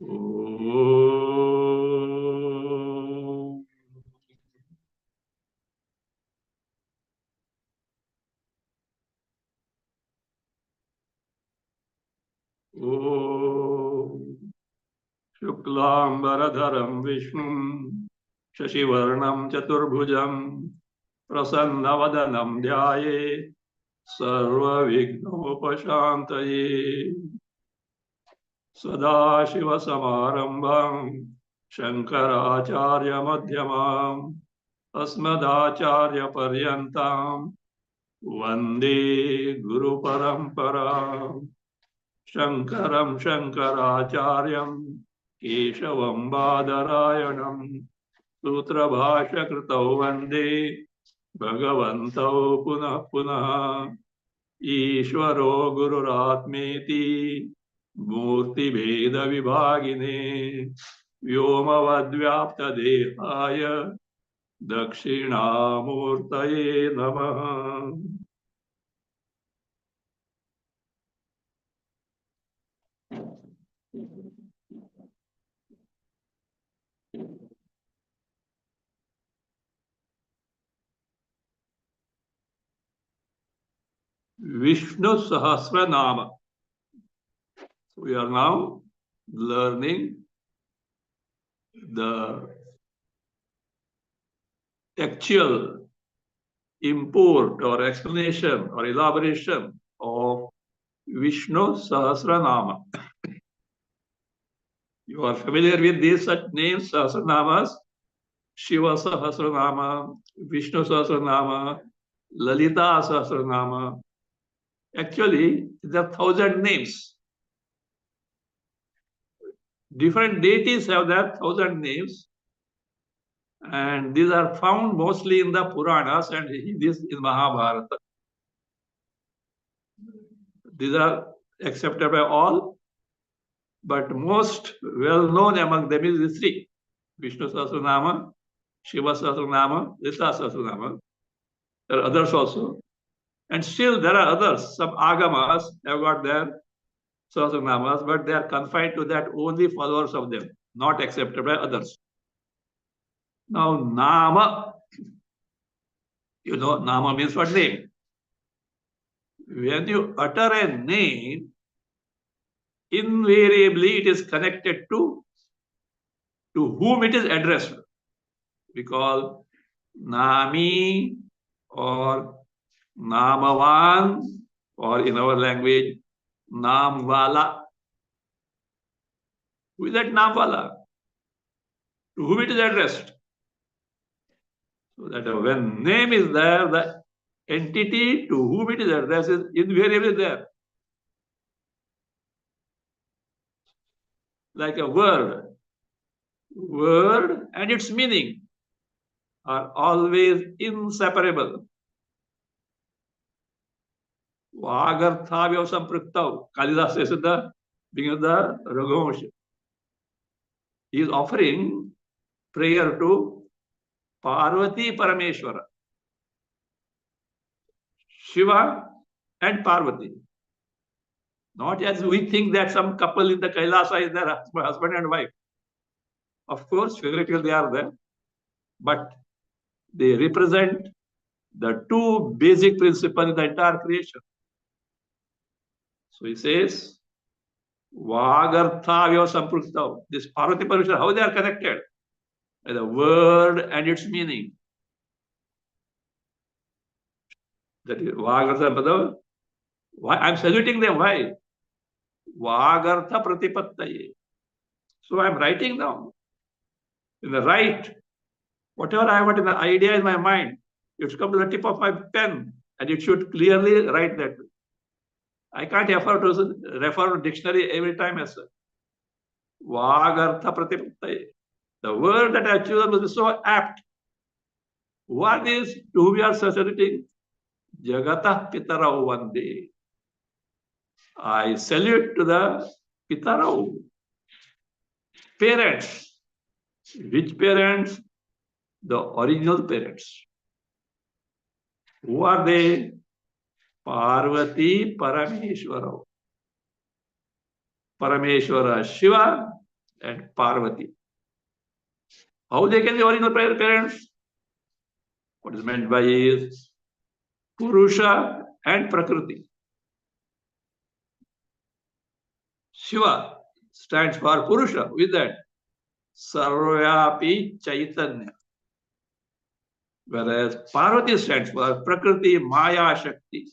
Om. Om. Shuklambaradharam Vishnum Shashivarnam Chaturbhujam Prasannavadanam Dhyaye Sarva Vignopashantaye Sadashiva Samarambham Shankaracharya Madhyamam Asmadacharya Paryantam Vande Guru Paramparam Shankaram Shankaracharyam Keshavam Badarayanam Sutra Bhashya Kritau Vande Bhagavantau Punah Punah Ishvaro Gururatmeti Murti Bheda Vibhagine Vyomavadvyapta Dehaya Dakshinamurtaye Namaha. Vishnu Sahasranama. We are now learning the actual import or explanation or elaboration of Vishnu Sahasranama. You are familiar with these such names, Sahasranamas, Shiva Sahasranama, Vishnu Sahasranama, Lalita Sahasranama. Actually, there are 1,000 names. Different deities have their 1,000 names, and these are found mostly in the Puranas and this in Mahabharata. These are accepted by all, but most well known among them is the three: Vishnu Sahasranama, Shiva Sahasranama, Lalita Sahasranama. There are others also, and still there are others. Some agamas have got their Sahasranamas, but they are confined to that only followers of them, not accepted by others. Now, Nama, Nama means what? Name. When you utter a name, invariably it is connected to whom it is addressed. We call Nami or Namavan, or in our language, Namwala. Who is that Namwala? To whom it is addressed. So that when name is there, the entity to whom it is addressed is invariably there. Like a word and its meaning are always inseparable. Vagarthavya sampriktav. Kalidas says in the beginning of the Raghuvansh. He is offering prayer to Parvati Parameshwara, Shiva and Parvati. Not as we think that some couple in the Kailasa is their husband and wife. Of course, figuratively they are there, but they represent the two basic principles in the entire creation. So he says, Vagarthavya sampruktav. This Parvati Parmeshwara, how they are connected? By the word and its meaning. That is Vagartha. Why I'm saluting them? Why? Vagartha Pratipattaye. So I'm writing down. In the right, whatever I want in the idea in my mind, it should come to the tip of my pen and it should clearly write that. I can't afford to refer to dictionary every time as such. Vagartha Pratipattaye. The word that I have chosen was so apt. What is to whom we are saluting? Jagatah Pitarau Vande. I salute to the Pitarau. Parents. Which parents? The original parents. Who are they? Parvati Parameshwara. Parameshwara Shiva and Parvati. How they can be original parents? What is meant by is Purusha and Prakriti. Shiva stands for Purusha. With that, Sarvyapi Chaitanya. Whereas Parvati stands for Prakriti Maya Shakti.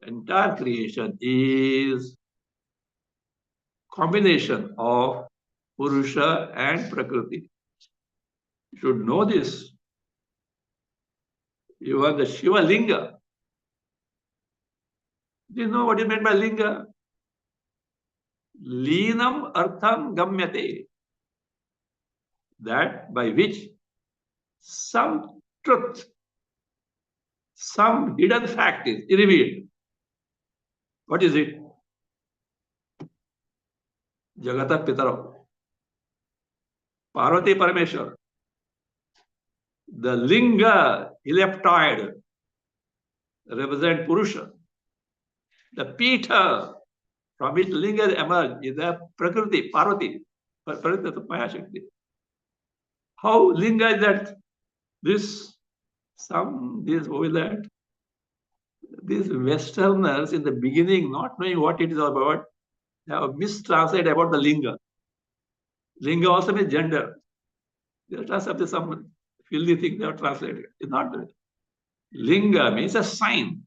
Entire creation is combination of Purusha and Prakriti. You should know this. You are the Shiva Linga. Do you know what is meant by Linga? Linam Artham Gamyate. That by which some truth, some hidden fact is revealed. What is it? Jagata Pitaro. Parvati Parameshwar. The Linga, elliptoid, represent Purusha. The Pita, from which Linga emerged, is the Prakriti, Parvati. Prakriti Maya Shakti. How Linga is that? This with that. These Westerners in the beginning, not knowing what it is about, have mistranslated about the Linga. Linga also means gender. They have translated some filthy thing they have translated. It's not that. Linga means a sign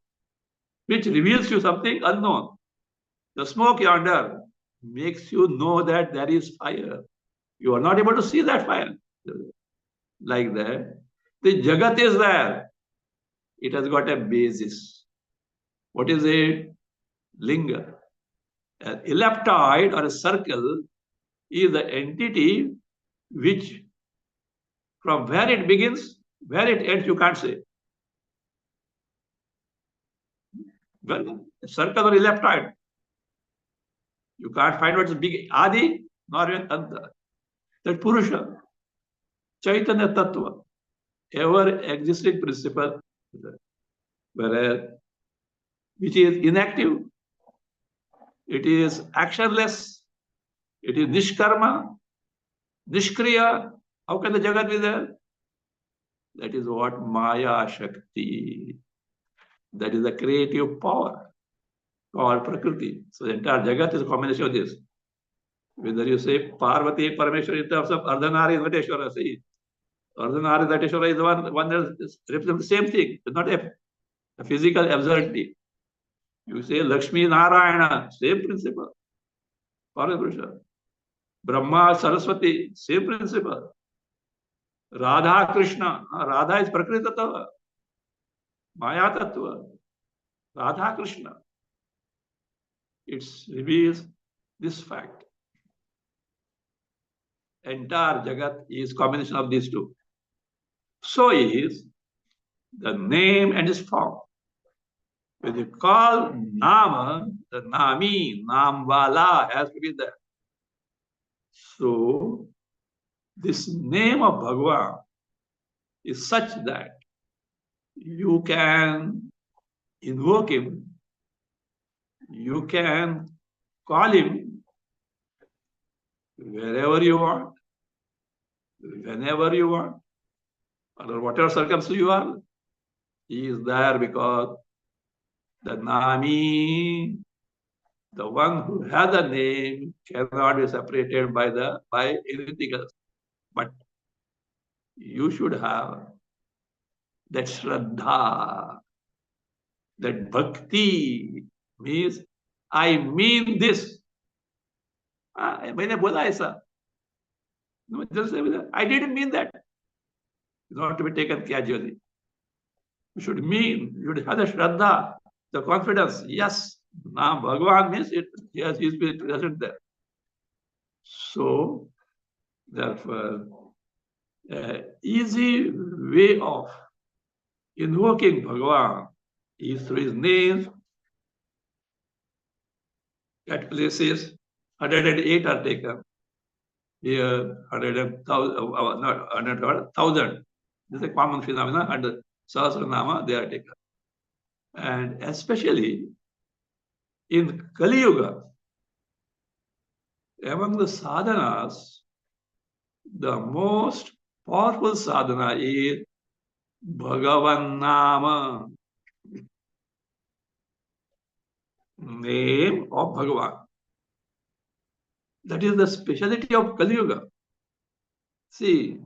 which reveals you something unknown. The smoke yonder makes you know that there is fire. You are not able to see that fire. Like that. The Jagat is there. It has got a basis. What is it? Linga. An elliptoid or a circle is the entity which, from where it begins, where it ends, you can't say. Well, a circle or elliptoid. You can't find what is big Adi nor even Anta. That Purusha, Chaitanya Tattva, ever existing principle, whereas which is inactive, it is actionless, it is Nishkarma, Nishkriya. How can the Jagat be there? That is what Maya Shakti. That is the creative power called Prakriti. So the entire Jagat is a combination of this. Whether you say Parvati, Parameshwar in terms of Ardhanari, Vateshwara, see, Ardhanari, Vateshwara is the one that represents the same thing. It's not a physical absurdity. You say Lakshmi Narayana, same principle. Parapurusha. Brahma, Saraswati, same principle. Radha, Krishna. Radha is Prakriti Tattva. Maya Tattva. Radha, Krishna. It reveals this fact. Entire Jagat is combination of these two. So is the name and its form. When you call Nama, the Nami, Namwala has to be there. So this name of Bhagavan is such that you can invoke him, you can call him wherever you want, whenever you want, under whatever circumstance you are. He is there because the Nami, the one who has a name, cannot be separated by anything else. But you should have that Shraddha, that Bhakti, means I mean this. मैंने बोला ऐसा. No, just say that. I didn't mean that. It's not to be taken casually. You should mean, you should have the Shraddha, the confidence. Yes, now Bhagavan means it. Yes, he is present there. So, therefore, easy way of invoking Bhagavan is through his names. At places, 108 are taken. Here, 1,000. This is a common phenomenon, and Sahasranama, they are taken. And especially in Kali Yuga, Among the sadhanas, the most powerful sadhana is Bhagavan Nama, name of Bhagavan. That is the speciality of Kali Yuga. See,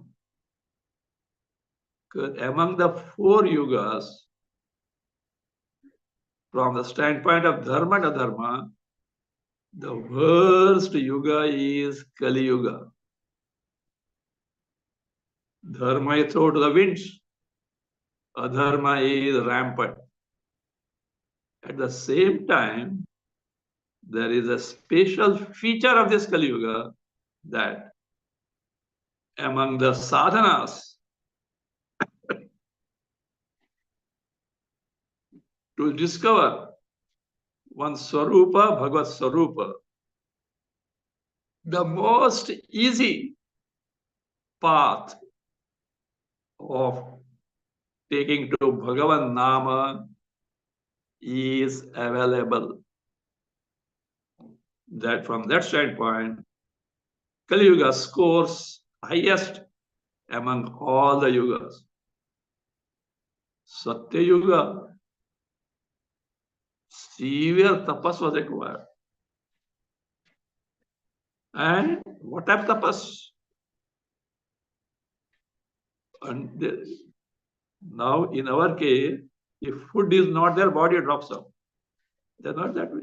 among the four yugas, from the standpoint of dharma and adharma, the worst yuga is Kali Yuga. Dharma is thrown to the winds, adharma is rampant. At the same time, there is a special feature of this Kali Yuga that among the sadhanas to discover one Swarupa, Bhagavad Swarupa, the most easy path of taking to Bhagavan Nama is available. That from that standpoint, Kali Yuga scores highest among all the yugas. Satya Yuga, severe tapas was required. And what type of tapas? And now in our case, if food is not there, body drops off. They're not that way.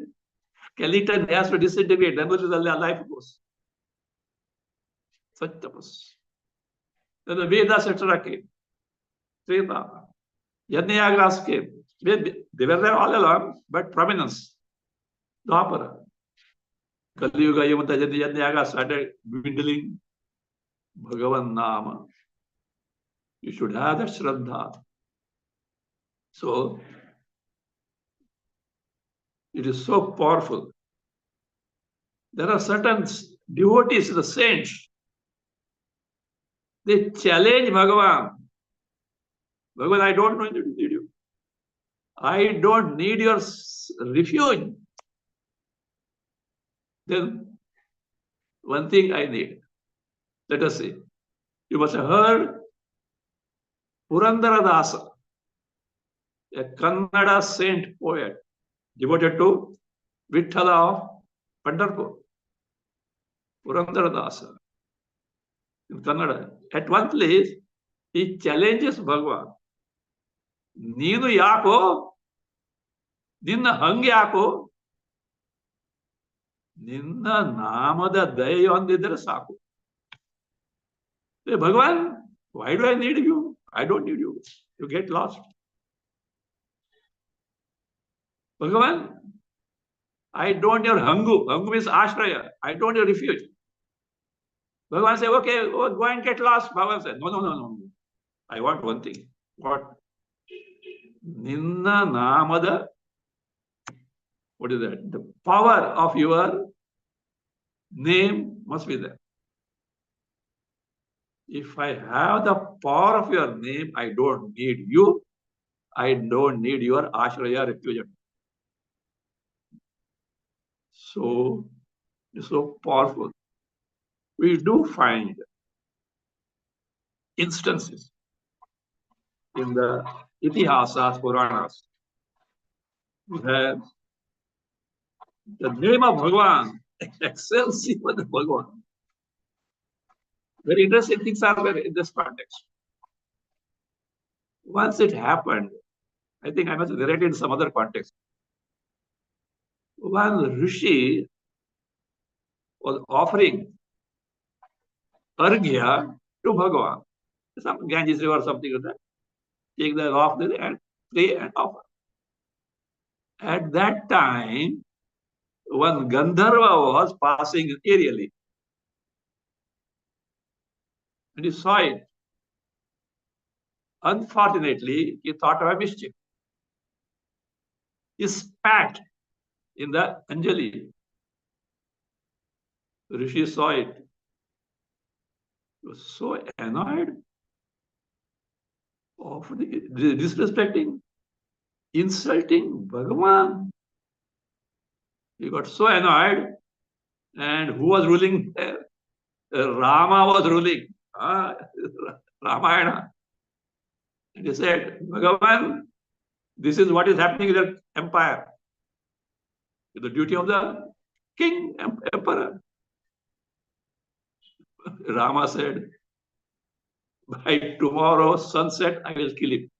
Skeleton has to disintegrate, then the life goes. Such tapas. Then the Vedas, etc. came. Treta. Yajnayagas came. They were there all along, but prominence. Dwapara. Kali Yuga, even the Yajnayagas started dwindling. Bhagavan Nama. You should have that Shraddha. So, it is so powerful. There are certain devotees, the saints, they challenge Bhagavan. Bhagavan, I don't need you. I don't need your refuge. Then, one thing I need. Let us see. You must have heard Purandara Dasa, a Kannada saint poet devoted to Vithala of Pandharpur. Purandara Dasa in Kannada. At one place, he challenges Bhagavan. Neenu yako, ninna hangi yako, ninna namada daye ondidare saku. Hey, Bhagavan, why do I need you? I don't need you. You get lost. Bhagavan, I don't your hangu. Hangu means ashraya. I don't your refuge. Bhagavan said, okay, go and get lost. Bhagavan said, no. I want one thing. What? Ninna namada. What is that? The power of your name must be there. If I have the power of your name, I don't need you. I don't need your ashraya refuge. So, it's so powerful. We do find instances in the Itihasas, Puranas, where the name of Bhagavan excels even the Bhagavan. Very interesting things are there in this context. Once it happened, I think I must narrate in some other context. One Rishi was offering Arghya to Bhagavan, some Ganges river or something like that. Take the off there and pray and offer. At that time, one Gandharva was passing aerially. And he saw it. Unfortunately, he thought of a mischief. He spat in the Anjali. Rishi saw it. He was so annoyed of disrespecting, insulting Bhagavan. He got so annoyed, And who was ruling there? Rama was ruling. Ramayana. And he said, Bhagavan, this is what is happening in the empire. The duty of the king, emperor. Rama said, by tomorrow sunset, I will kill him.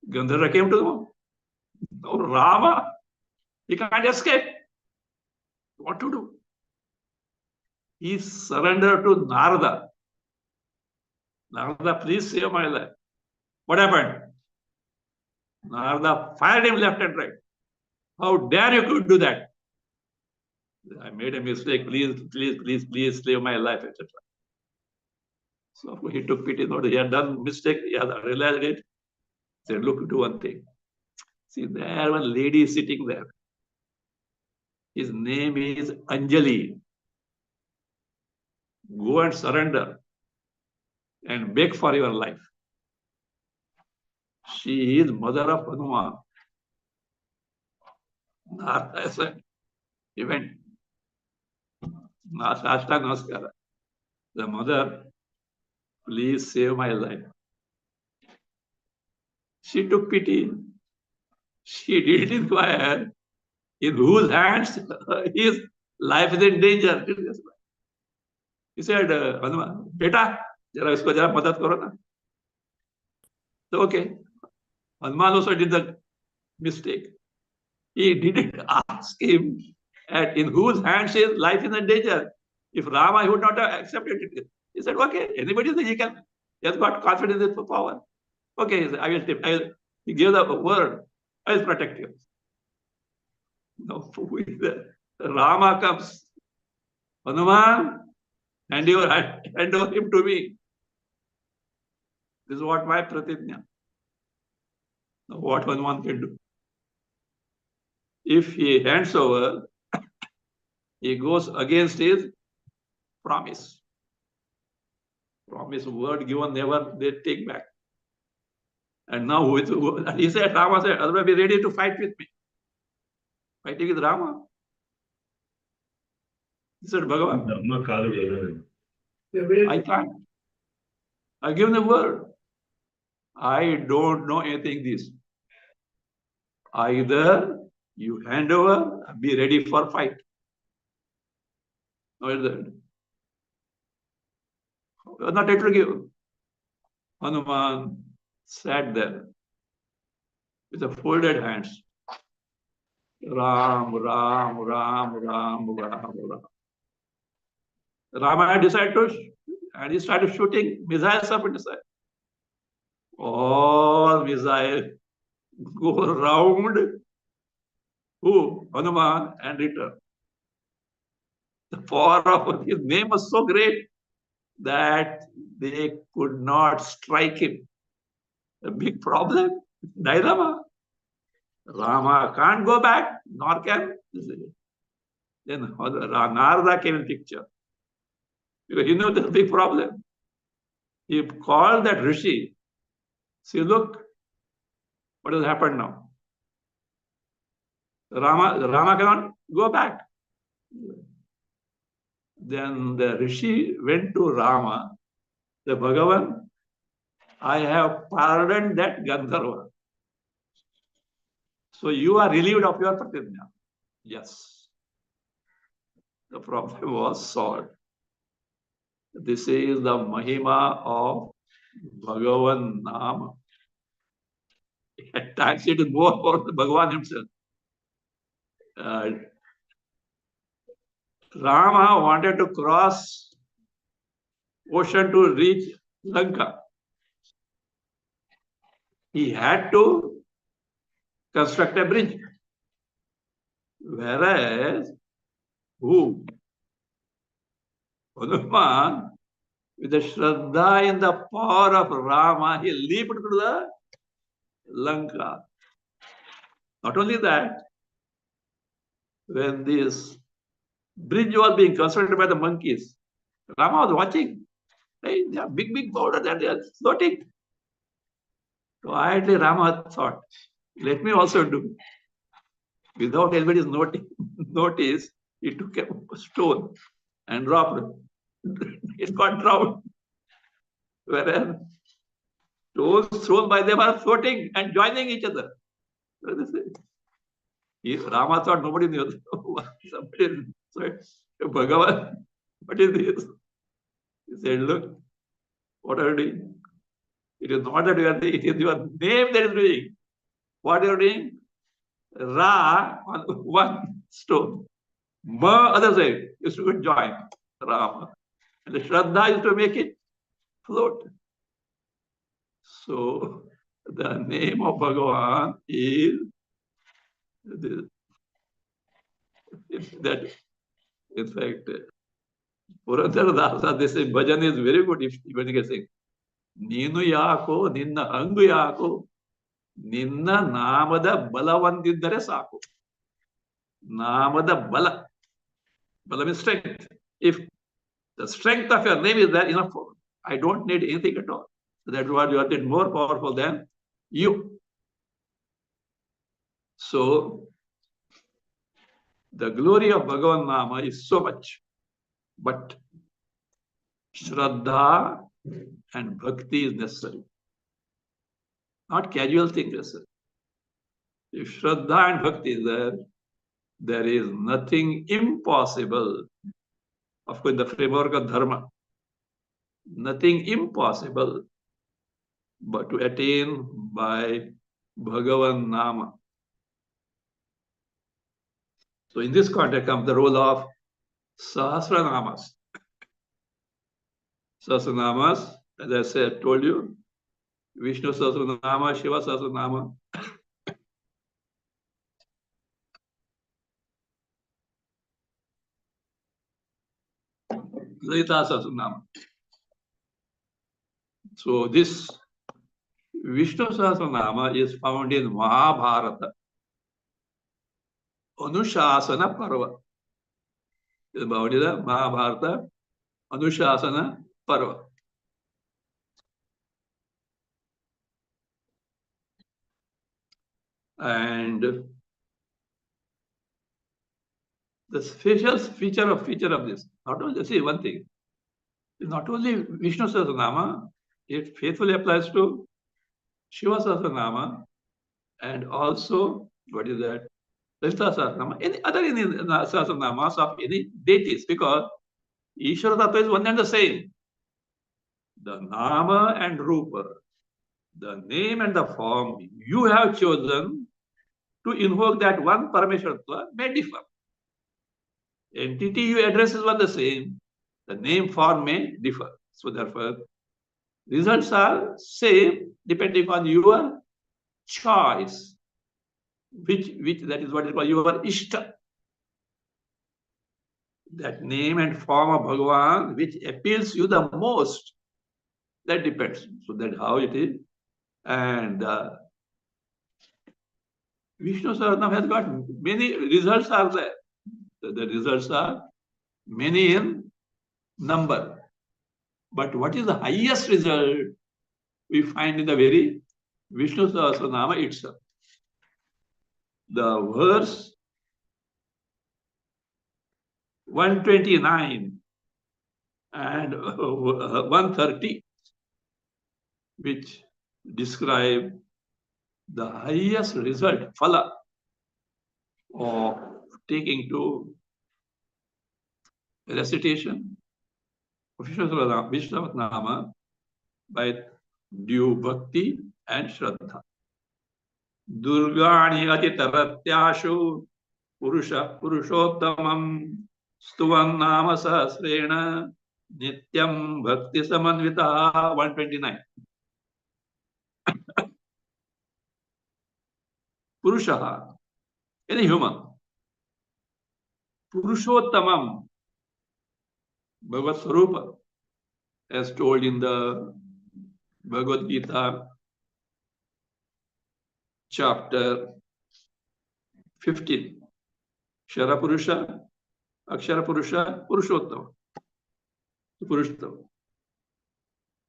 Gandharva came to him. No, Rama, he can't escape. What to do? He surrendered to Narada. Narada, please save my life. What happened? Narada fired him left and right. How dare you could do that? I made a mistake. Please, please, please, please save my life, etc. So he took pity. No, he had done mistake. He had realized it. He said, look, do one thing. See, there one lady is sitting there. His name is Anjali. Go and surrender and beg for your life. She is mother of Hanuman. Narada said, he went. Namaskara. The mother, please save my life. She took pity. She did inquire in whose hands his life is in danger. He said, Hanuman, beta, jara isko jara madad karo na. So, okay. Hanuman also did the mistake. He didn't ask him in whose hands his life is in danger. If Rama would not have accepted it, he said, okay, anybody he has got confidence in power. Okay, he said, I will. He gave the word, I will protect you. No, Rama comes. Hanuman, hand over him to me. This is what my pratitnya. What Hanuman can do. If he hands over, he goes against his promise. Promise, word given, never they take back. And now he said, Rama said, otherwise be ready to fight with me. Fighting with Rama. He said, Bhagavan, I can't. I give the word. I don't know anything this. Either you hand over, be ready for fight. No, not able to give. Hanuman sat there with the folded hands. Ram, Ram, Ram, Ram, Ram, Ram. Rama decided to, and he started shooting missiles up in the sky. All missiles go around who? Hanuman and return. The power of his name was so great that they could not strike him. A big problem, dilemma. Rama can't go back, nor can. Then Narada came in picture. Because he knew the big problem. He called that Rishi. See, look, what has happened now? Rama cannot go back. Then the Rishi went to Rama. The Bhagavan, I have pardoned that Gandharva. So you are relieved of your pratitnya. Yes. The problem was solved. This is the Mahima of Bhagavan Nama. At times it is more for the Bhagavan himself. Rama wanted to cross ocean to reach Lanka. He had to construct a bridge. Whereas, who? Hanuman, with the Shraddha in the power of Rama, he leaped to the Lanka. Not only that, when this bridge was being constructed by the monkeys, Rama was watching. Hey, they are big, big boulders and they are floating. Quietly, Rama thought, let me also do. Without anybody's notice, he took a stone and dropped it. It got drowned. Whereas stones thrown by them are floating and joining each other. Rama thought nobody knew. Somebody said, Bhagavan, what is this? He said, look, what are you doing? It is not that you are doing, it is your name that is doing. What you are doing? Ra on one stone. Ma other side is to join Rama. And the Shraddha is to make it float. So the name of Bhagavan is that. In fact, Purandara Dasa, they say bhajan is very good if even you can say Ninu Yako, Ninna Angu Yako, Ninna Namada Balavandidare Sako. Namada Bala. Bala means strength. If the strength of your name is there, enough for me. I don't need anything at all. So that's what you are more powerful than you. So the glory of Bhagavan Nama is so much, but Shraddha and Bhakti is necessary. Not casual thing necessary. If Shraddha and Bhakti is there, there is nothing impossible. Of course, the framework of Dharma, nothing impossible but to attain by Bhagavan Nama. So in this context comes the role of Sahasranamas. Sahasranamas, as I said, told you, Vishnu Sahasranama, Shiva Sahasranama. Lalita Sahasranama. So this Vishnu Sahasranama is found in Mahabharata, Anushasana Parva. Is found in the Mahabharata, Anushasana Parva. And the special feature of this, not only, see one thing, not only Vishnu Sahasranama, it faithfully applies to Shiva Sahasranama and also, what is that? Lalita Sahasranama, any other Sahasranamas of any deities, because Ishvara Tattva is one and the same. The Nama and Rupa, the name and the form you have chosen to invoke that one Parameshwara may differ. Entity you address is one the same. The name form may differ. So therefore, results are same depending on your choice. Which that is what is called your Ishta. That name and form of Bhagavan which appeals you the most. That depends. So that's how it is. And Vishnu Sahasranama has got many results are there. The results are many in number. But what is the highest result we find in the very Vishnu Sahasranama itself? The verse 129 and 130, which describe the highest result, phala, of taking to recitation of Vishnu Sahasranama by due bhakti and shraddha. Durgani atitaratyashu purusha purushottamam stuvan nama sahasrena nityam bhakti samanvita. 129. Purusha, any human. Purushottamam, Bhagavad Swarupa, as told in the Bhagavad Gita, chapter 15. Kshara Purusha, Akshara Purusha, Purushottama. Purushottama.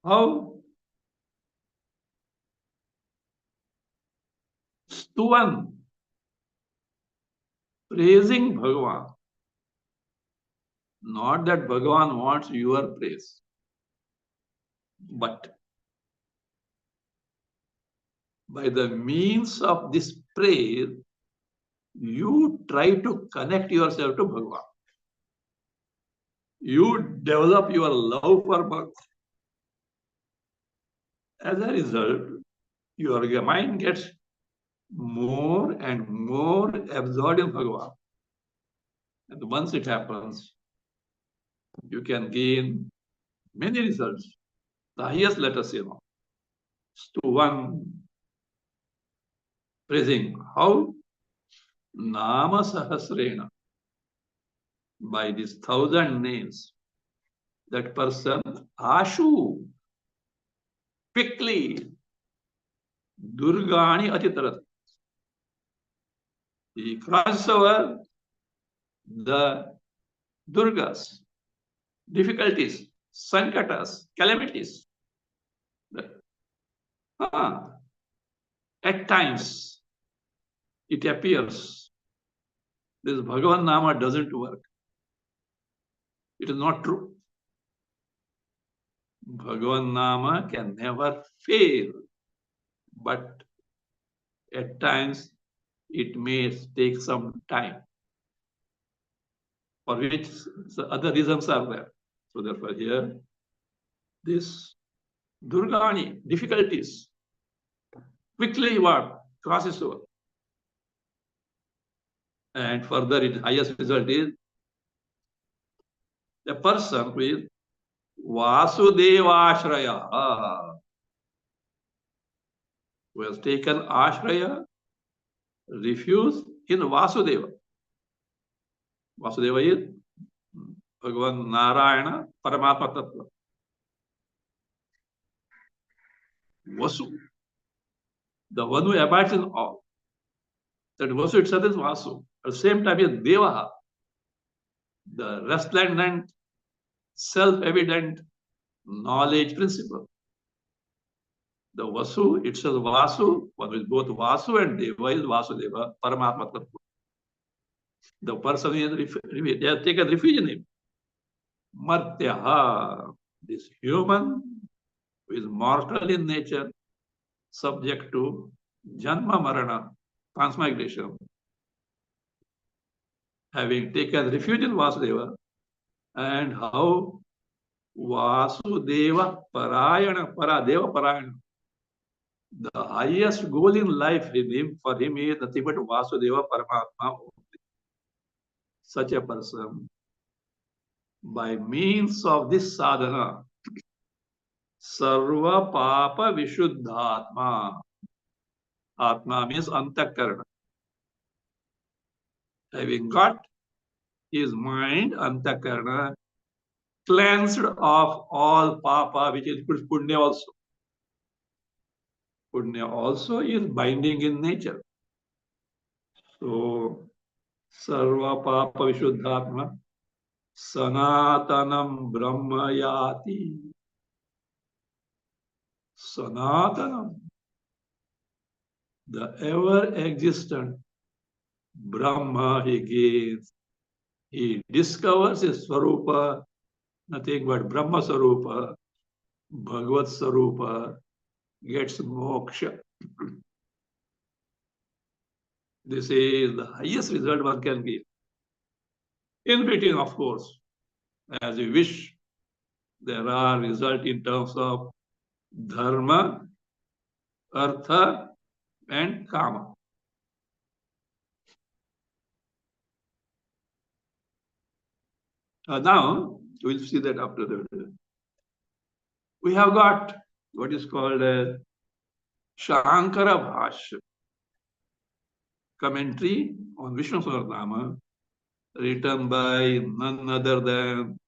How? Stuvan. praising Bhagavan. Not that Bhagavan wants your praise, but by the means of this praise, you try to connect yourself to Bhagavan. You develop your love for Bhagavan. As a result, your mind gets more and more absorbed in Bhagavan. And once it happens, you can gain many results. The highest, let us say now, to one praising how Nama Sahasrena, by these 1,000 names, that person Ashu quickly Durgani Atitarat. He crosses over the Durgas, difficulties, Sankatas, calamities. At times, it appears this Bhagavan Nama doesn't work. It is not true. Bhagavan Nama can never fail, but at times it may take some time, for which other reasons are there. So therefore here, this Durgani, difficulties, quickly what? Crosses over. And further, its highest result is the person who is Vasudevashraya, who has taken Ashraya, refuge in Vasudeva. Vasudeva is Bhagavan Narayana, Paramatma Tattva. Vasu, the one who abides in all. That Vasu itself is Vasu. At the same time, is Devaha, the resplendent, self-evident knowledge principle. The Vasu itself, Vasu, one is both Vasu and Deva is Vasudeva, Paramatma Tattva. The person is they have taken refuge in him. Martyaha, this human who is mortal in nature, subject to Janma Marana, transmigration, having taken refuge in Vasudeva, and how Vasudeva Parayana, Paradeva Parayana, the highest goal in life for him is nothing but Vasudeva Paramatma. Such a person, by means of this sadhana, Sarva Papa Vishuddhatma. Atma means Antakarana. Having got his mind, Antakarana, cleansed of all Papa, which includes Punya also. Punya also is binding in nature. So, Sarva Papa Vishuddhatma, Sanatanam Brahmayati. Sanatanam, the ever-existent Brahma he gains. He discovers his Swarupa, nothing but Brahma Swarupa, Bhagavad Swarupa, gets moksha. This is the highest result one can give. In between, of course, as you wish, there are results in terms of dharma, artha, and kama. Now, we'll see that after that. We have got what is called a Shankara Bhashya, commentary on Vishnu Sahasranama, written by none other than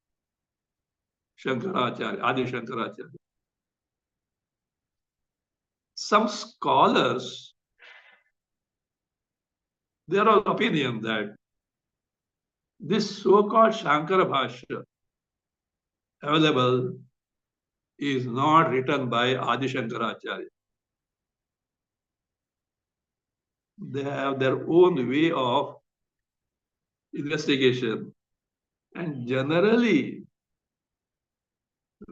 Shankaracharya, Adi Shankaracharya. Some scholars, they are of opinion that this so-called Shankara Bhashya available is not written by Adi Shankaracharya. They have their own way of investigation, and generally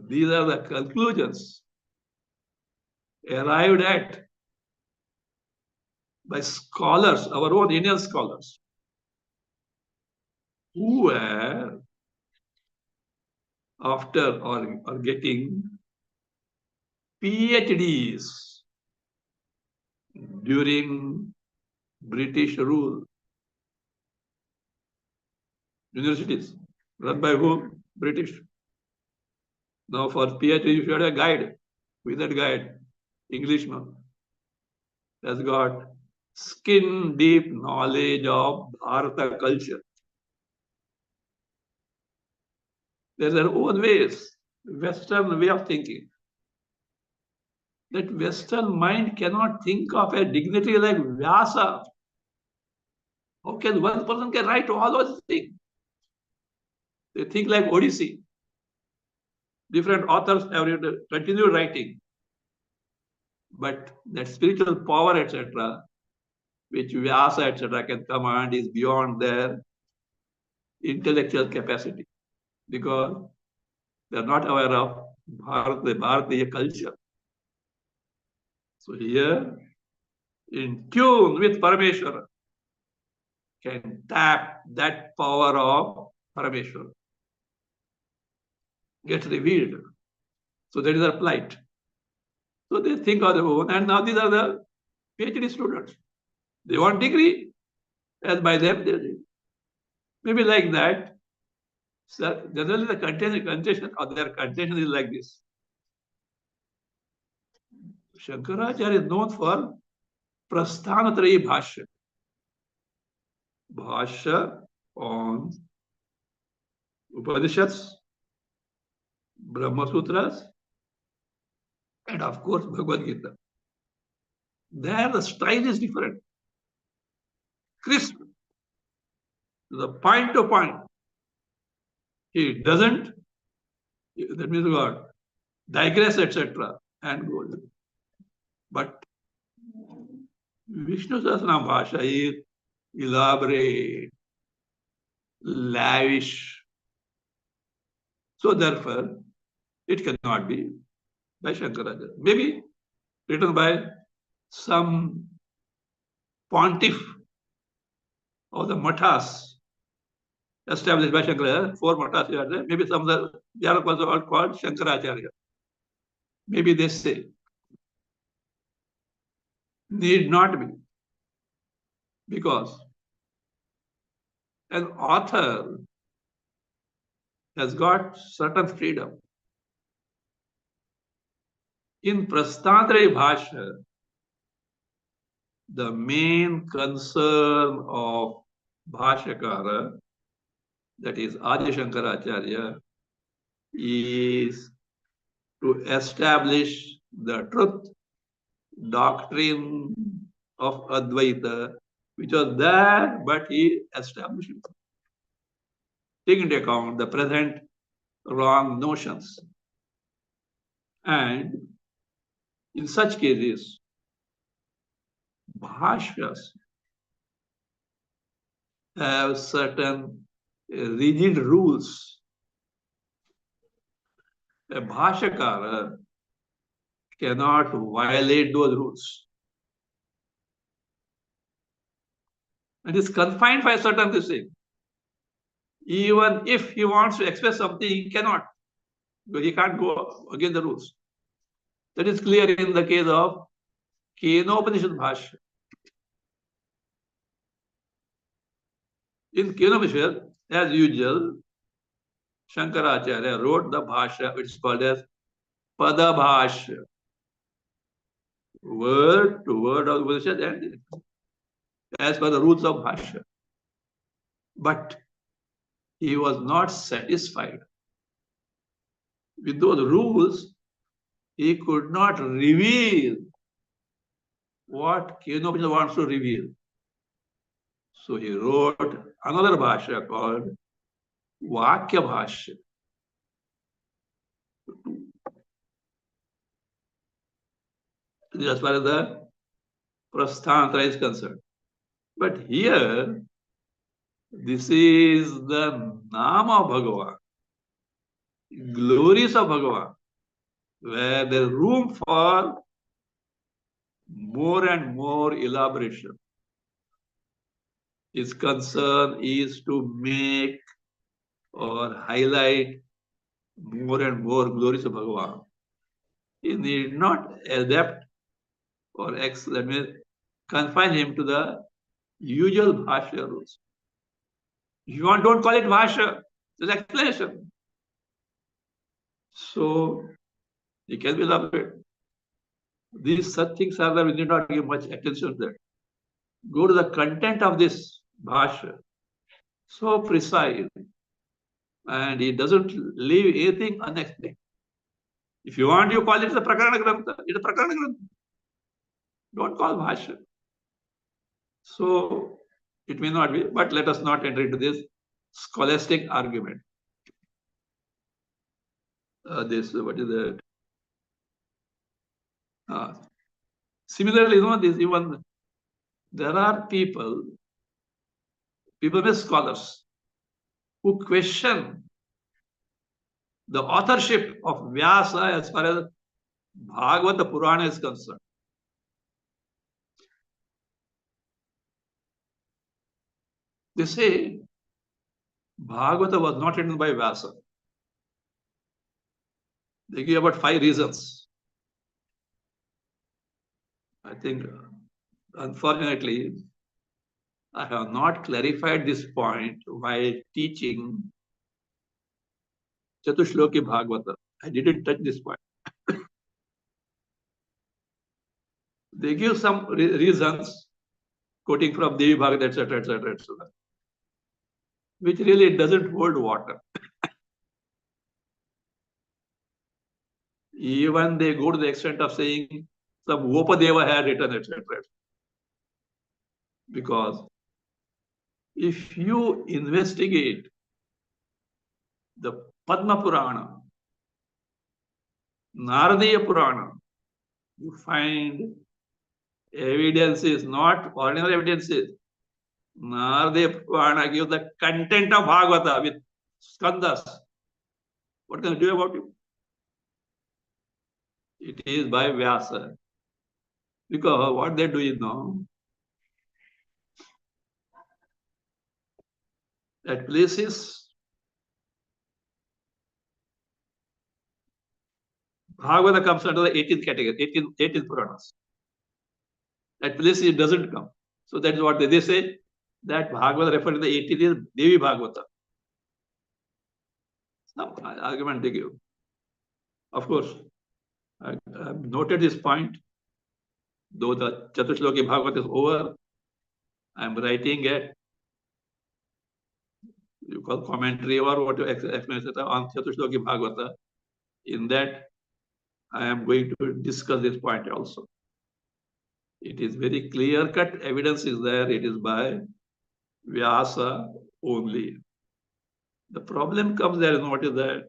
these are the conclusions arrived at by scholars, our own Indian scholars, who were after or getting PhDs during British rule. Universities run by whom? British. Now for PhD you should have a guide. With that guide, Englishman has got skin deep knowledge of Bharata culture. There's their own ways, Western way of thinking. That Western mind cannot think of a dignity like Vyasa. How can one person can write all those things? They think like Odyssey. Different authors have continued writing. But that spiritual power, etc., which Vyasa, etc., can command is beyond their intellectual capacity because they are not aware of Bharatiya culture. So here, in tune with Parameshwara, can tap that power of Parameshwara. Gets revealed. So that is their plight. So they think of their own, and now these are the PhD students. They want degree, as by them they did. Maybe like that. So generally the contention of their contention is like this. Shankaracharya is known for Prasthanatrayi Bhashya. Bhashya on Upanishads, Brahma Sutras, and of course Bhagavad Gita. There the style is different. Crisp. The point to point. He doesn't, that means God, digress, etc. and goes. But Vishnu Sahasranama Bhasha is elaborate, lavish. So therefore, it cannot be by Shankaracharya. Maybe written by some pontiff of the mathas established by Shankaracharya. 4 mathas are there. Maybe some of the other ones are called Shankaracharya. Maybe they say. Need not be. Because an author has got certain freedom. In Prasthantrayi Bhashya, the main concern of Bhashyakara, that is Adi Shankaracharya, is to establish the truth doctrine of Advaita, which was there, but he established it. Taking into account the present wrong notions. And in such cases, Bhashyas have certain rigid rules. A Bhashyakara cannot violate those rules. And is confined by certain thing. Even if he wants to express something, he cannot. Because he can't go against the rules. That is clear in the case of Kenopanishad Bhashya. In Kenopanishad, as usual, Shankaracharya wrote the Bhashya, which is called as Pada Bhashya. Word to word of Upanishad and as per the rules of Bhashya. But he was not satisfied with those rules. He could not reveal what Kenopanishad wants to reveal. So he wrote another Bhashya called Vakya Bhashya. As far as the Prasthantra is concerned. But here, This is the Nama of Bhagavan, glories of Bhagavan, where there is room for more and more elaboration. His concern is to make or highlight more and more glories of Bhagavan. He need not adapt or let me confine him to the usual bhashya rules. If you want, don't call it bhashya, it's an explanation. So it can be elaborated. These such things are there, we need not give much attention to that. Go to the content of this bhashya. So precise. And he doesn't leave anything unexplained. If you want, you call it the Prakarana Grantha. It's a Prakarana Grantha. Don't call bhashya. So it may not be, but let us not enter into this scholastic argument. What is that? Similarly, even there are people with scholars, who question the authorship of Vyasa as far as Bhagavata Purana is concerned. They say Bhagavata was not written by Vyasa. They give about 5 reasons. I think, unfortunately, I have not clarified this point while teaching Chatushloki Bhagavata. I didn't touch this point. They give some reasons, quoting from Devi Bhagavata, etc., etc., etc., which really doesn't hold water. Even they go to the extent of saying some Vopadeva had written, etc. Because if you investigate the Padma Purana, Naradiya Purana, you find evidences, not ordinary evidences. Naradiya Purana gives the content of Bhagavata with skandhas. What can you do about it? It is by Vyasa. Because what they do is now, at places, Bhagavata comes under the 18th category, 18th Puranas. At places it doesn't come. So that is what they say, that Bhagavata referred to the 18th is Devi Bhagavata. Some argument they give. Of course, I have noted this point. Though the Chatushloki Bhagavata is over, I am writing a, you call commentary or what explanation on Chatushloki Bhagavata. In that, I am going to discuss this point also. It is very clear-cut evidence is there. It is by Vyasa only. The problem comes there, and what is that?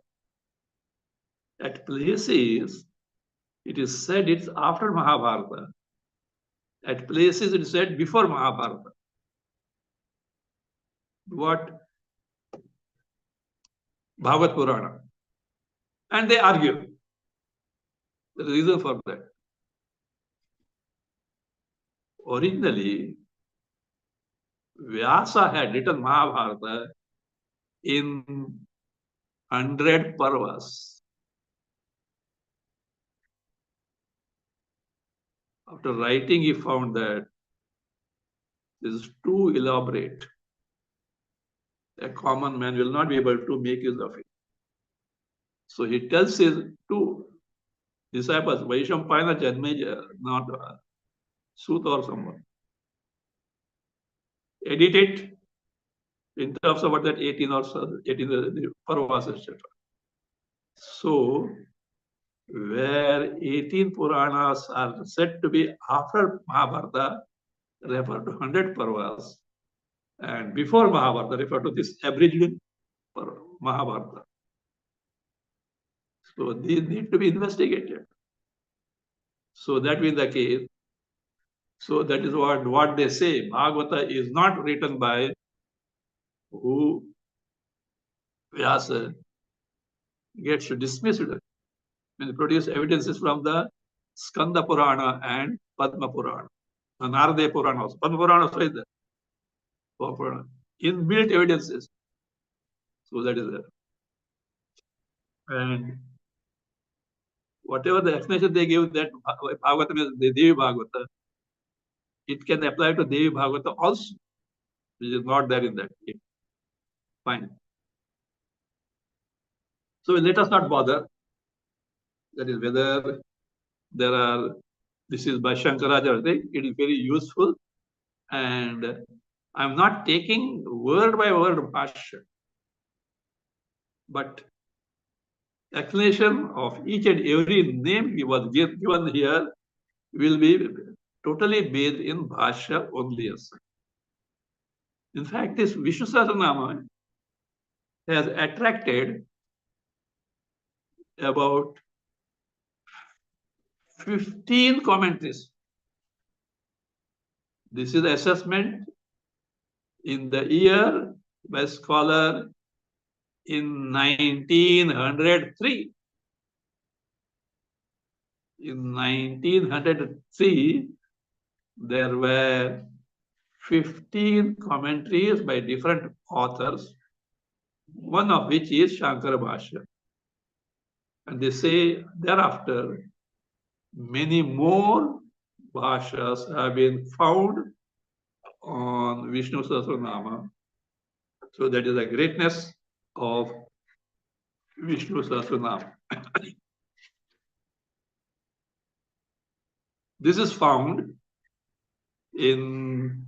At places, it is said it's after Mahabharata. At places, it is said before Mahabharata. What? Bhagavad Purana. And they argue. The reason for that. Originally, Vyasa had written Mahabharata in 100 parvas. After writing, he found that this is too elaborate. A common man will not be able to make use of it. So he tells his two disciples, Vaishampayana Janmeja, not Sut or someone, edit it in terms of what that 18 or so, 18 parvas, etc. So, where 18 Puranas are said to be after Mahabharata, refer to 100 parvas, and before Mahabharata, refer to this abridged Mahabharata. So these need to be investigated. So that being the case, so that is what they say. Bhagavata is not written by who Vyasa gets dismissed when they produce evidences from the Skanda Purana and Padma Purana. The Narada Purana also. Padma Purana also is there. Inbuilt evidences. So that is there. And whatever the explanation they give that Bhagavatam is the Devi Bhagavata, it can apply to Devi Bhagavata also, which is not there in that. Fine. So let us not bother. That is whether there are, this is by Shankaracharya, it is very useful. And I'm not taking word by word bhashya, but explanation of each and every name he was given here will be totally based in bhashya only. In fact, this Vishnu Sahasranama has attracted about 15 commentaries. This is the assessment in the year by a scholar in 1903. In 1903, there were 15 commentaries by different authors, one of which is Shankara Bhashya. And they say thereafter, many more bhashyas have been found on Vishnu Sahasranama. So that is the greatness of Vishnu Sahasranama. This is found in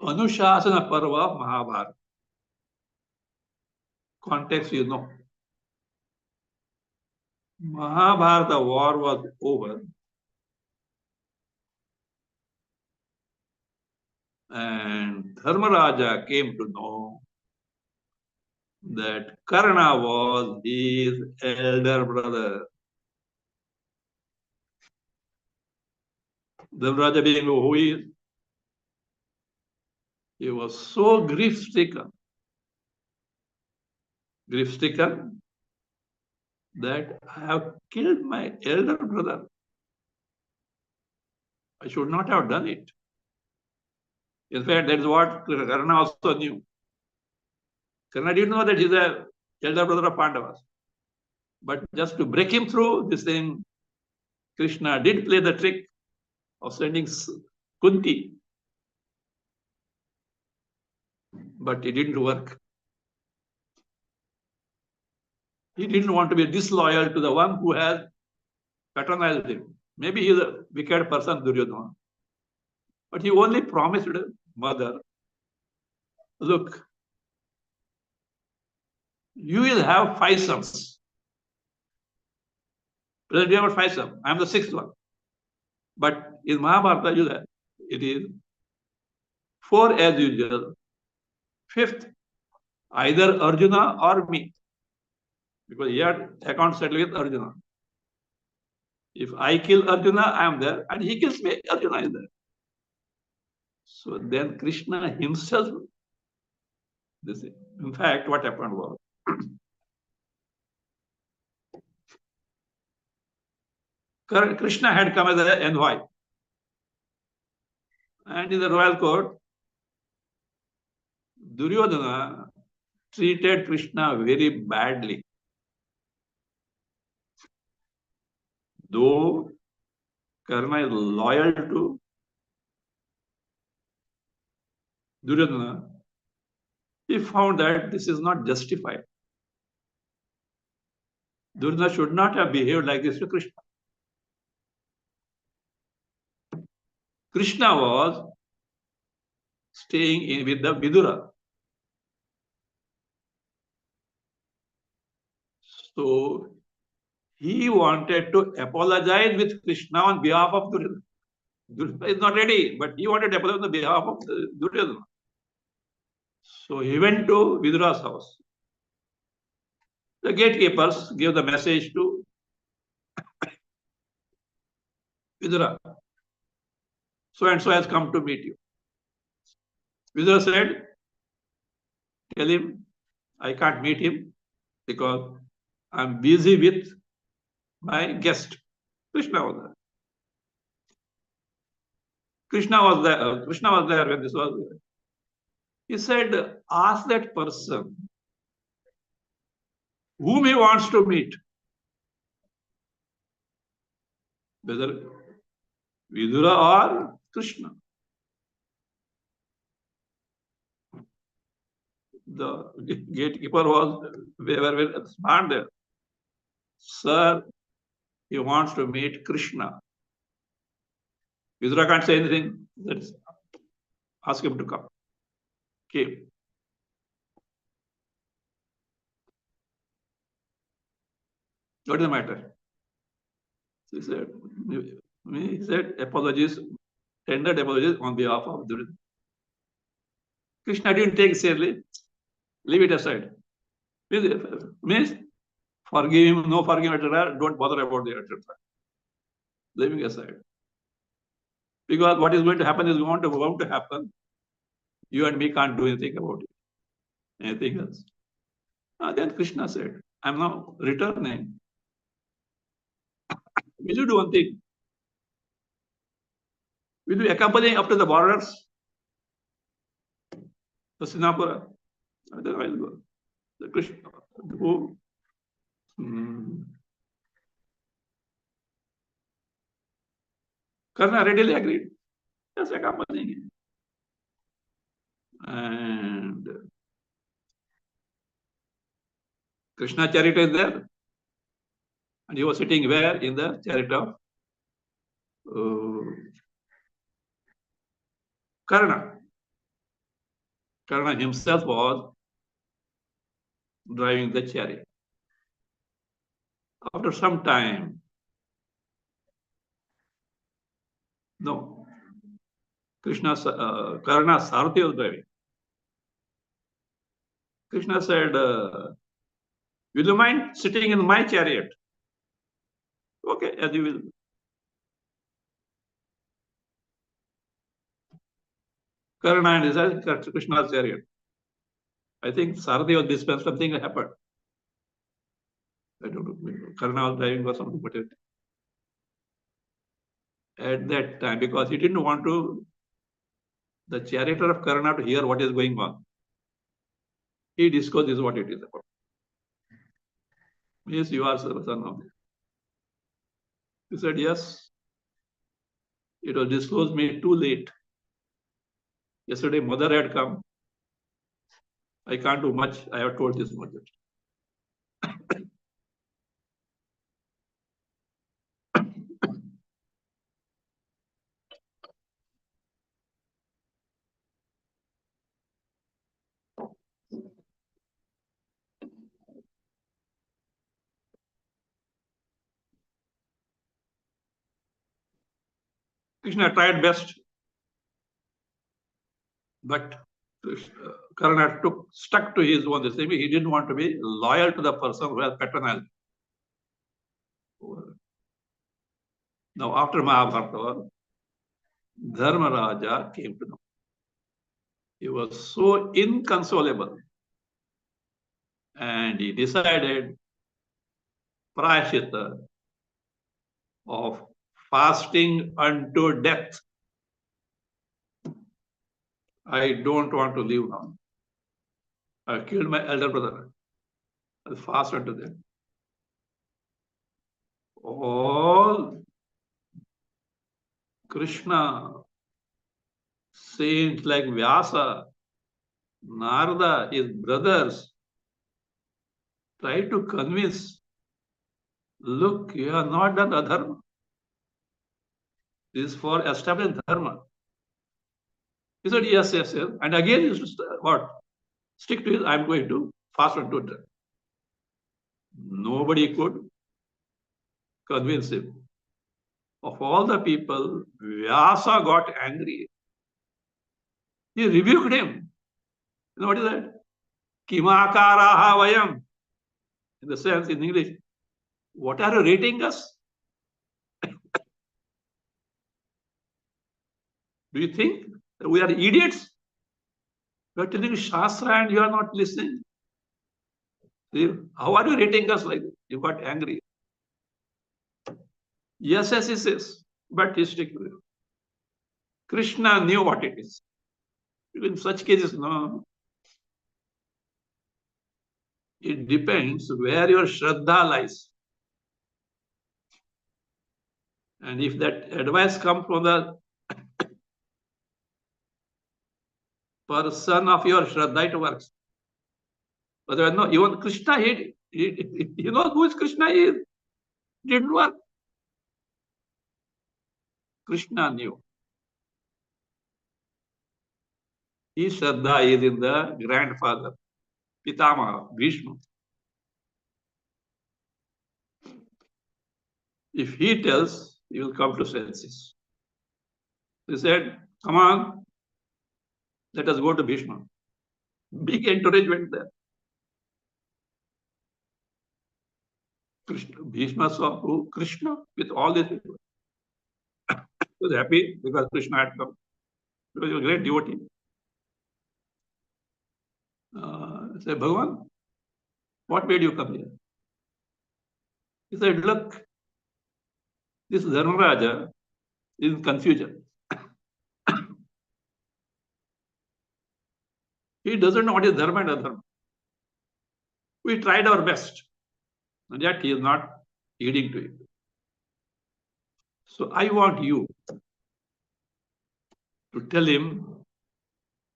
Anushasana Parva of Mahabharata. Context you know. Mahabharata war was over, and Dharmaraja came to know that Karna was his elder brother. Dharmaraja being who he was so grief-stricken that I have killed my elder brother. I should not have done it. In fact, that is what Karna also knew. Karna didn't know that he's the elder brother of Pandavas. But just to break him through this thing, Krishna did play the trick of sending Kunti. But it didn't work. He didn't want to be disloyal to the one who has patronized him. Maybe he's a wicked person, Duryodhana. But he only promised mother, look, you will have 5 sons. Presently, you have 5 sons. I am the 6th one. But in Mahabharata, it is 4 as usual. 5th, either Arjuna or me. Because he had account settled with Arjuna. If I kill Arjuna, I am there. And he kills me, Arjuna is there. So then Krishna himself, in fact, what happened was, Krishna had come as an envoy. And in the royal court, Duryodhana treated Krishna very badly. Though Karna is loyal to Duryodhana, he found that this is not justified. Duryodhana should not have behaved like this to Krishna. Krishna was staying with the Vidura. So he wanted to apologize with Krishna on behalf of Duryodhana. Duryodhana is not ready, but he wanted to apologize on behalf of Duryodhana. So he went to Vidura's house. The gatekeepers gave the message to Vidura so and so has come to meet you. Vishnu said, tell him I can't meet him because I'm busy with my guest. Krishna was there. Krishna was there when this was there. He said, ask that person whom he wants to meet, whether Vidura or Krishna. The gatekeeper was very smart there. Sir, he wants to meet Krishna. Vidura can't say anything. Let's ask him to come. Came. What is the matter? He said, apologies, tendered apologies on behalf of the Krishna didn't take it seriously. Leave it aside. Means forgive him, no forgive, etc. Don't bother about the etc. Leaving aside. Because what is going to happen is going to happen. You and me can't do anything about it. Anything else. Then Krishna said, I'm now returning. Will you do one thing? Will you accompany up to the borders? The Sinapura. Then I'll go. The Krishna. Who? Karna readily agreed. Yes, accompanying him. And Krishna chariot is there. And he was sitting where? In the chariot of Karna. Karna himself was driving the chariot. After some time, no, Karna Sarthi was driving. Krishna said, will you mind sitting in my chariot? Okay, as you will. Karna and his Krishna's chariot. I think Sarthi was dispensed, something happened. I don't know. Karna was driving or something, but at that time, because he didn't want the charioteer of Karna to hear what is going on. He disclosed this is what it is about. Yes, you are son of this. He said, yes. It was disclosed me too late. Yesterday, mother had come. I can't do much. I have told this much. Krishna tried best, but Karna stuck to his one. He didn't want to be loyal to the person who has patronized. Now, after Mahabharata, Dharmaraja came to know. He was so inconsolable, and he decided prayashita of fasting unto death. I don't want to live now. I killed my elder brother. I'll fast unto death. All Krishna saints like Vyasa, Narada, his brothers, try to convince, look, you have not done adharma. This is for establishing dharma. He said, yes, yes, yes. And again, he used to what? Stick to it, I'm going to fast unto death. Nobody could convince him. Of all the people, Vyasa got angry. He rebuked him. You know what is that? Kimakaraha vayam. In the sense, in English, what are you rating us? Do you think we are idiots? You are telling Shastra and you are not listening. See, how are you rating us like that? You got angry. Yes, yes, he says, but he stick to it. Krishna knew what it is. In such cases, no. It depends where your Shraddha lies. And if that advice comes from the person of your Shraddha, it works. Otherwise, no, even Krishna, you know who is Krishna is? Didn't work. Krishna knew. His Shraddha is in the grandfather, Pitamaha, Vishnu. If he tells, he will come to senses. He said, come on, let us go to Bhishma. Big encouragement there. Krishna, Bhishma saw who? Krishna with all these people. He was happy because Krishna had come. Because he was a great devotee. Said, Bhagavan, what made you come here? He said, look, this Dharmaraja is in confusion. He doesn't know what is dharma and adharma. We tried our best, and yet he is not heeding to it. So I want you to tell him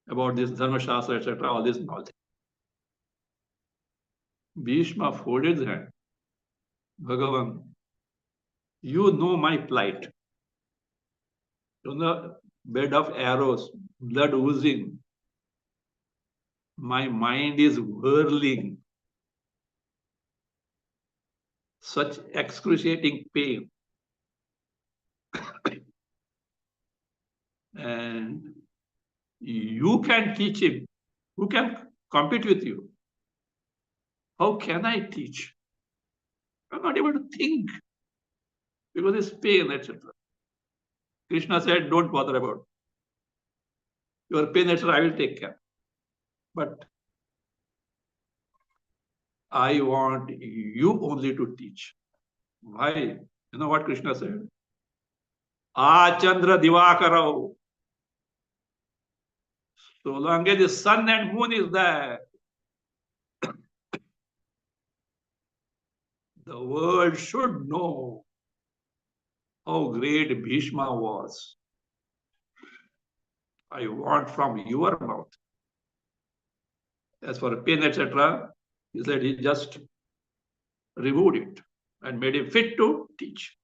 about this Dharma Shastra, etc., all this knowledge. Bhishma folded his hand. Bhagavan, you know my plight. On the bed of arrows, blood oozing, my mind is whirling. Such excruciating pain. And you can teach him. Who can compete with you? How can I teach? I'm not able to think because it's pain, etc. Krishna said, don't bother about it. Your pain, etc., I will take care. But I want you only to teach. Why? You know what Krishna said? Ah, Chandra Divakarao. So long as the sun and moon is there, the world should know how great Bhishma was. I want from your mouth. As for pain, etc., he said he just removed it and made him fit to teach.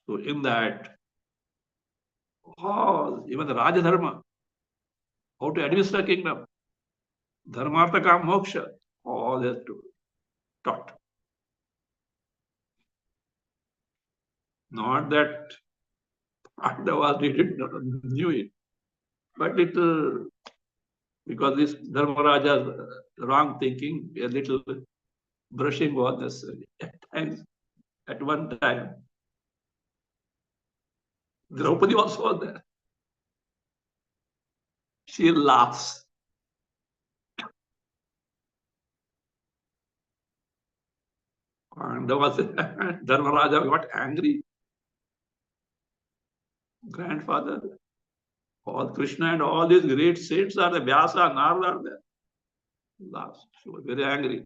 So in that, even the Raja Dharma, how to administer a kingdom, Dharmartha Kam Moksha, all has to taught. Not that Pandavas didn't knew it, but it because this Dharmaraja's wrong thinking, a little brushing was necessary. At one time, Draupadi also was there. She laughs. And there was Dharmaraja got angry. Grandfather, all Krishna and all these great saints are the Vyasa, Narada are there. Laughs. She was very angry.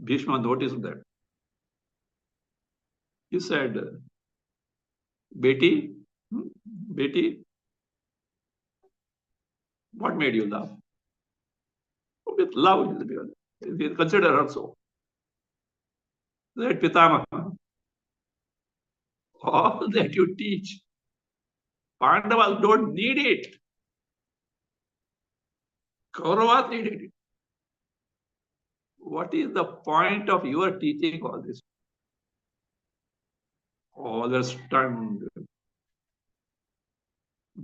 Bhishma noticed that. He said, Beti, Beti, what made you laugh? With love, he considered her so. That Pitamaha, all that you teach, Pandavas don't need it. Kauravas needed it. What is the point of your teaching all this? All were stunned.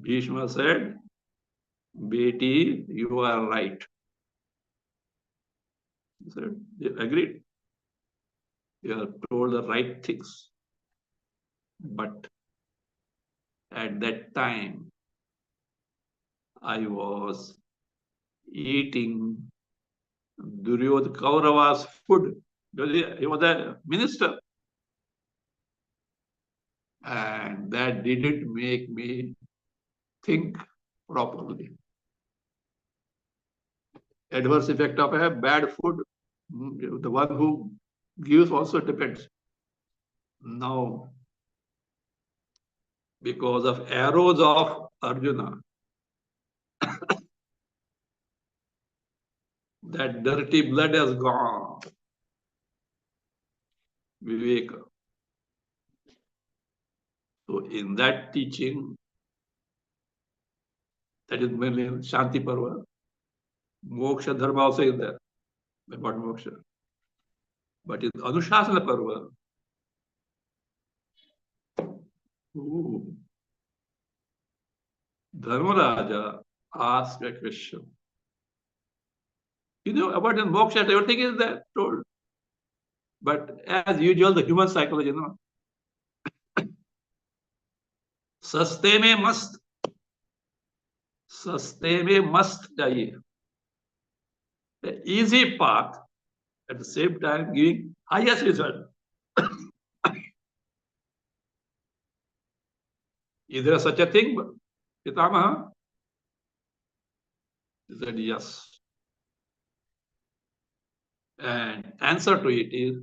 Bhishma said, Beti, you are right. He said, they agreed. You have told the right things. But at that time I was eating Duryodhana Kaurava's food. He was a minister. And that didn't make me think properly. Adverse effect of a bad food, the one who gives also depends. Now, because of arrows of Arjuna, that dirty blood has gone. Viveka. So in that teaching, that is mainly in Shanti Parva, Moksha Dharma also is there, about Moksha. But in Anushasana Parva, Dharmaraja asked a question. You know, about in Moksha, everything is there told. But as usual, the human psychology, you know, सस्ते में मस्त चाहिए. The easy path at the same time giving highest result. Is there such a thing, Pitamaha? He said yes. And answer to it is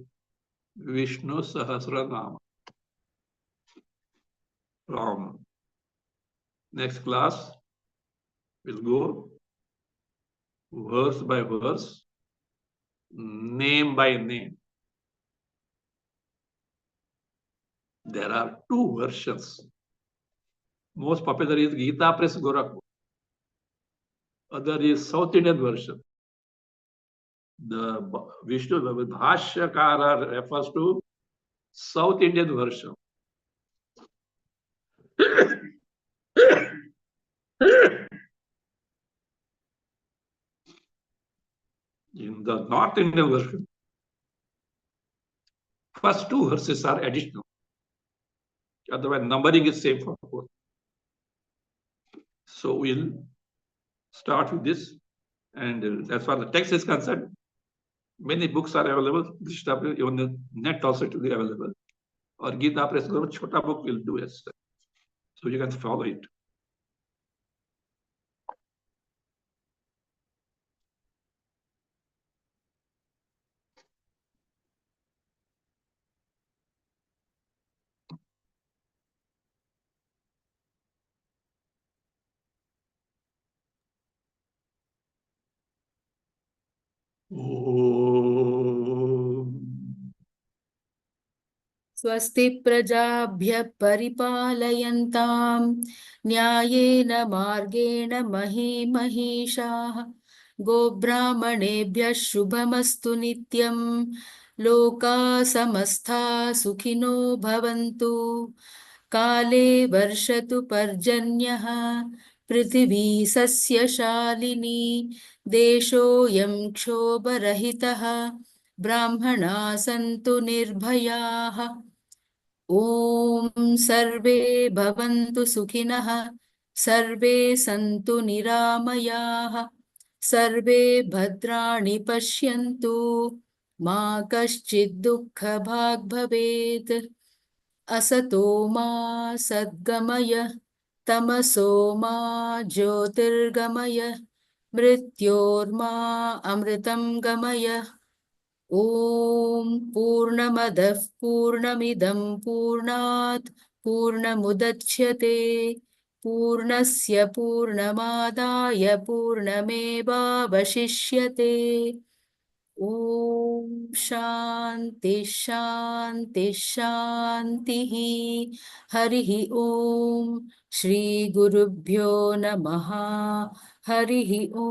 Vishnu Sahasranama. From next class, we'll go verse by verse, name by name. There are two versions. Most popular is Gita Press Gorakhpur. Other is South Indian version. The Vishnu Bhashyakara refers to South Indian version. In the North Indian version, first two verses are additional. Otherwise, numbering is same for both. So we'll start with this. And as far as the text is concerned, many books are available. Even the net also to be available. Or Gita Press, Chota book will do as well. So you can follow it. स्वस्ति प्रजाभ्यः परिपालयन्तां न्यायेन मार्गेण महीमहीषाः गोब्राह्मणेभ्यः शुभमस्तु नित्यं लोकाः समस्ताः सुखिनो भवन्तु काले वर्षतु पर्जन्यः पृथिवी सस्यशालिनी देशोऽयं क्षोभरहितः ब्राह्मणाः सन्तु निर्भयाः ॐ सर्वे भवन्तु सुखिनः सर्वे सन्तु निरामयाः सर्वे भद्राणि पश्यन्तु मा कश्चित् दुःखभाग् भवेत् असतो मा सद्गमय तमसो मा ज्योतिर्गमय मृत्योर्मा अमृतं गमय ॐ पूर्णमदः पूर्णमिदं पूर्णात् पूर्णमुदच्यते पूर्णस्य पूर्णमादाय पूर्णमेवावशिष्यते ॐ शान्ति शान्ति शान्तिः हरिः ॐ श्रीगुरुभ्यो नमः हरिः ॐ